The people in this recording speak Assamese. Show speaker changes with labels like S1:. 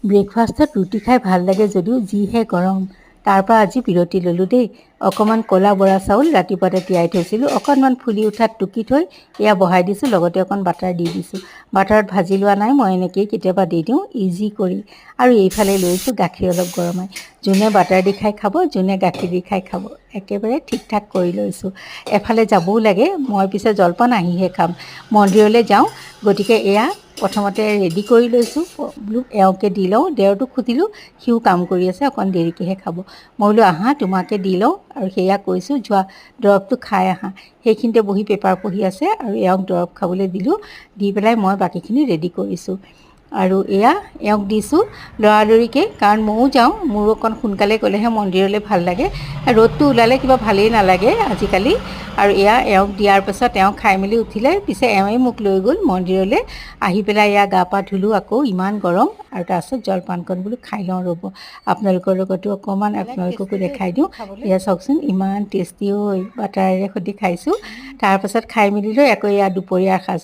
S1: ব্ৰেকফাষ্টত ৰুটি খাই ভাল লাগে যদিও যিহে গৰম, তাৰপৰা আজি বিৰতি ল'লোঁ দেই। অকণমান ক'লা বৰা চাউল ৰাতিপুৱাতে তিয়াই থৈছিলোঁ, অকণমান ফুলি উঠাত টুকি থৈ এয়া বহাই দিছোঁ, লগতে অকণ বাটাৰ দি দিছোঁ। বাটাৰত ভাজি লোৱা নাই, মই এনেকৈয়ে কেতিয়াবা দি দিওঁ, ইজি কৰি। আৰু এইফালে লৈছোঁ গাখীৰ অলপ গৰমাই। যোনে বাটাৰ দি খাই খাব, যোনে গাখীৰ দি খাই খাব, একেবাৰে ঠিক ঠাক কৰি লৈছোঁ। এফালে যাবও লাগে, মই পিছে জলপান আহিহে খাম, মন্দিৰলৈ যাওঁ, গতিকে এয়া প্ৰথমতে ৰেডি কৰি লৈছোঁ। বোলো এওঁকে দি লওঁ, দেওৰটোক সুধিলোঁ, সিও কাম কৰি আছে, অকণ দেৰিকৈহে খাব। মই বোলো আহা তোমাকে দি লওঁ, আৰু সেয়া কৈছোঁ, যোৱা দৰৱটো খাই আহা। সেইখিনিতে বহি পেপাৰ পঢ়ি আছে, আৰু এওঁক দৰৱ খাবলৈ দিলোঁ, দি পেলাই মই বাকীখিনি ৰেডি কৰিছোঁ। আৰু এয়া এওঁক দিছোঁ লৰালৰিকৈ, কাৰণ ময়ো যাওঁ, মোৰো অকণ সোনকালে গ'লেহে মন্দিৰলৈ ভাল লাগে। ৰ'দটো ওলালে কিবা ভালেই নালাগে আজিকালি। আৰু এয়া এওঁক দিয়াৰ পাছত এওঁ খাই মেলি উঠিলে, পিছে এওঁৱে মোক লৈ গ'ল মন্দিৰলৈ। আহি পেলাই এয়া গা পা ধুলোঁ, আকৌ ইমান গৰম, আৰু তাৰপিছত জলপানকণ বোলো খাই লওঁ ৰ'ব, আপোনালোকৰ লগতো অকণমান আপোনালোককো দেখাই দিওঁ। এয়া চাওকচোন ইমান টেষ্টি, বাটাৰেৰে সৈতে খাইছোঁ। তাৰপাছত খাই মেলি লৈ আকৌ এয়া দুপৰীয়াৰ সাজ